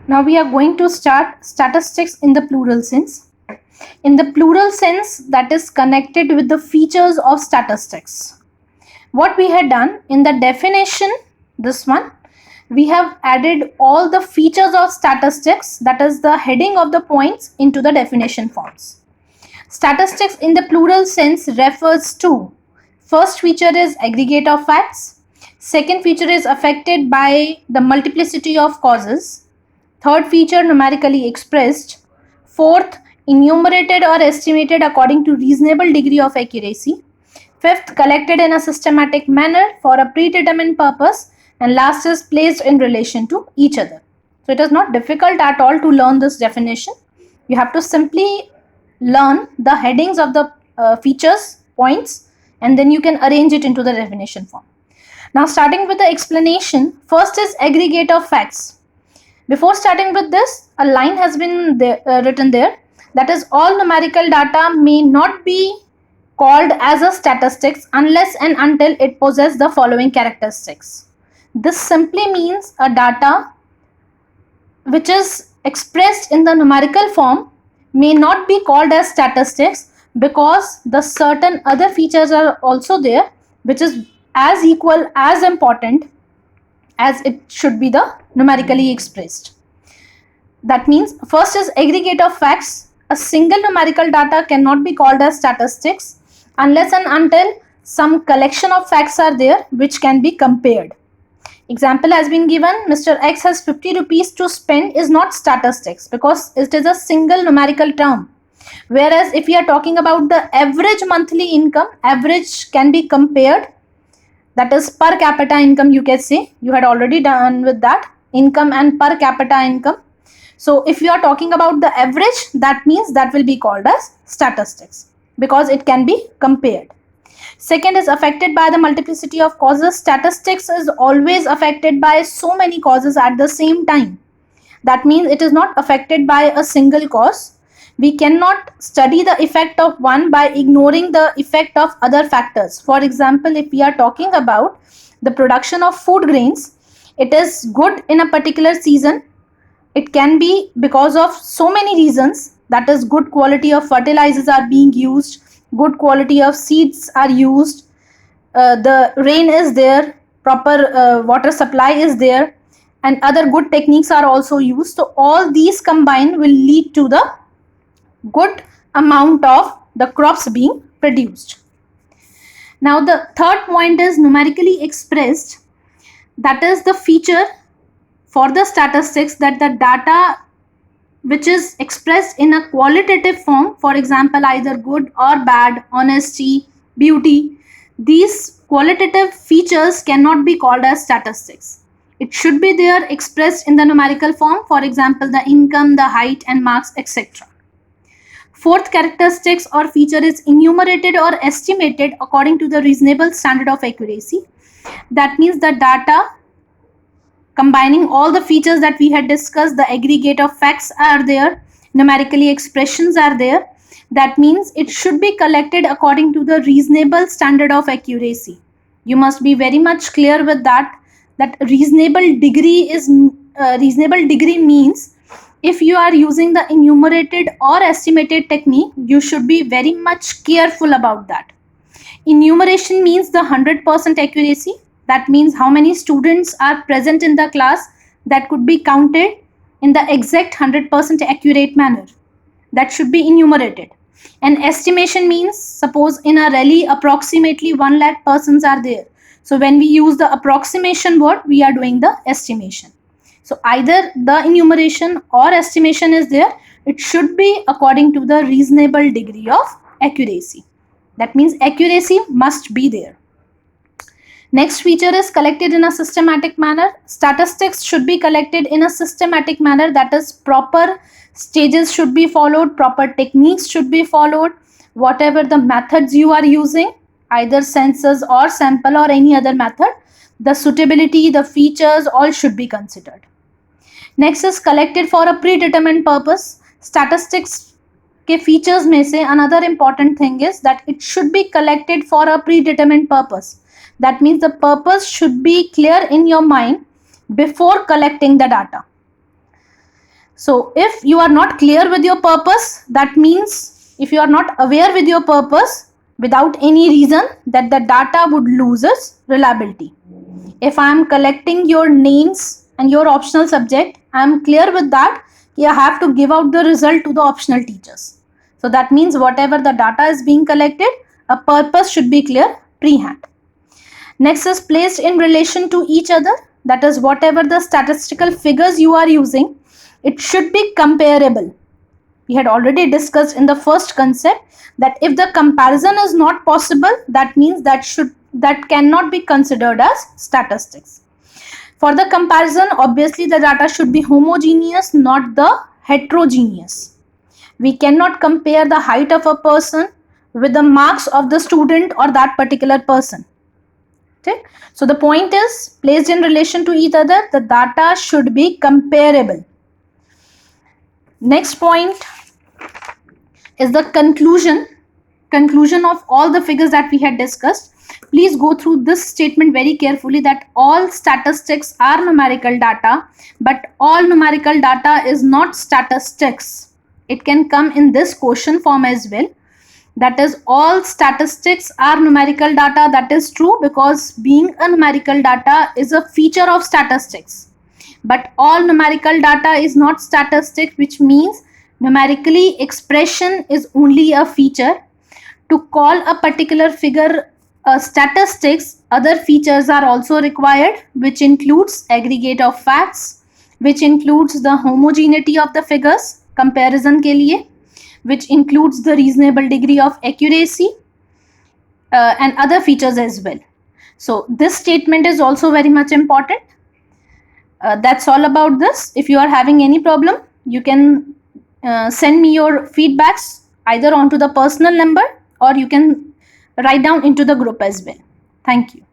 Now we are going to start statistics in the plural sense. In the plural sense, that is connected with the features of statistics. What we had done in the definition, this one, we have added all the features of statistics, that is the heading of the points, into the definition forms. Statistics in the plural sense refers to, first feature is aggregate of facts, second feature is affected by the multiplicity of causes, third feature numerically expressed, fourth enumerated or estimated according to reasonable degree of accuracy, fifth collected in a systematic manner for a predetermined purpose, and last is placed in relation to each other. So it is not difficult at all to learn this definition. You have to simply learn the headings of the features, points, and then you can arrange it into the definition form. Now starting with the explanation, first is aggregate of facts. Before starting with this, a line has been written there, that is all numerical data may not be called as a statistics unless and until it possesses the following characteristics. This simply means a data which is expressed in the numerical form may not be called as statistics because the certain other features are also there which is as equal, as important as it should be the numerically expressed. That means first is aggregate of facts. A single numerical data cannot be called as statistics unless and until some collection of facts are there which can be compared. Example has been given, Mr. X has 50 rupees to spend is not statistics because it is a single numerical term. Whereas if we are talking about the average monthly income, average can be compared, that is per capita income, you can say. You had already done with that, income and per capita income. So if you are talking about the average, that means that will be called as statistics because it can be compared. Second is affected by the multiplicity of causes. Statistics is always affected by so many causes at the same time. That means it is not affected by a single cause. We cannot study the effect of one by ignoring the effect of other factors. For example, if we are talking about the production of food grains, it is good in a particular season. It can be because of so many reasons, that is good quality of fertilizers are being used, good quality of seeds are used, the rain is there, proper water supply is there, and other good techniques are also used. So all these combined will lead to the good amount of the crops being produced. Now the third point is numerically expressed. That is the feature for the statistics that the data which is expressed in a qualitative form, for example either good or bad, honesty, beauty, these qualitative features cannot be called as statistics. It should be there expressed in the numerical form, for example the income, the height and marks, etc. Fourth characteristics or feature is enumerated or estimated according to the reasonable standard of accuracy. That means the data combining all the features that we had discussed, the aggregate of facts are there, numerically expressions are there. That means it should be collected according to the reasonable standard of accuracy. You must be very much clear with that reasonable degree means if you are using the enumerated or estimated technique, you should be very much careful about that. Enumeration means the 100% accuracy. That means how many students are present in the class, that could be counted in the exact 100% accurate manner. That should be enumerated. And estimation means suppose in a rally approximately 1 lakh persons are there. So when we use the approximation word, we are doing the estimation. So either the enumeration or estimation is there. It should be according to the reasonable degree of accuracy. That means accuracy must be there. Next feature is collected in a systematic manner. Statistics should be collected in a systematic manner, that is proper stages should be followed, proper techniques should be followed. Whatever the methods you are using, either census or sample or any other method, the suitability, the features all should be considered. Next is collected for a predetermined purpose. Statistics के features में से another important thing is that it should be collected for a predetermined purpose. That means the purpose should be clear in your mind before collecting the data. So if you are not clear with your purpose, that means if you are not aware with your purpose without any reason, that the data would lose its reliability. If I am collecting your names and your optional subject, I am clear with that. I have to give out the result to the optional teachers. So that means whatever the data is being collected, a purpose should be clear pre-hand. Next is placed in relation to each other. That is, whatever the statistical figures you are using, it should be comparable. We had already discussed in the first concept that if the comparison is not possible, that means that cannot be considered as statistics. For the comparison, obviously the data should be homogeneous, not the heterogeneous. We cannot compare the height of a person with the marks of the student or that particular person. Okay? So the point is, placed in relation to each other, the data should be comparable. Next point is the conclusion of all the figures that we had discussed. Please go through this statement very carefully, that all statistics are numerical data, but all numerical data is not statistics. It can come in this question form as well. That is, all statistics are numerical data. That is true, because being a numerical data is a feature of statistics. But all numerical data is not statistics, which means numerically expression is only a feature. To call a particular figure statistics, other features are also required, which includes aggregate of facts, which includes the homogeneity of the figures comparison के लिए, which includes the reasonable degree of accuracy and other features as well. So this statement is also very much important. That's all about this. If you are having any problem, you can send me your feedbacks either onto the personal number, or you can write down into the group as well. Thank you.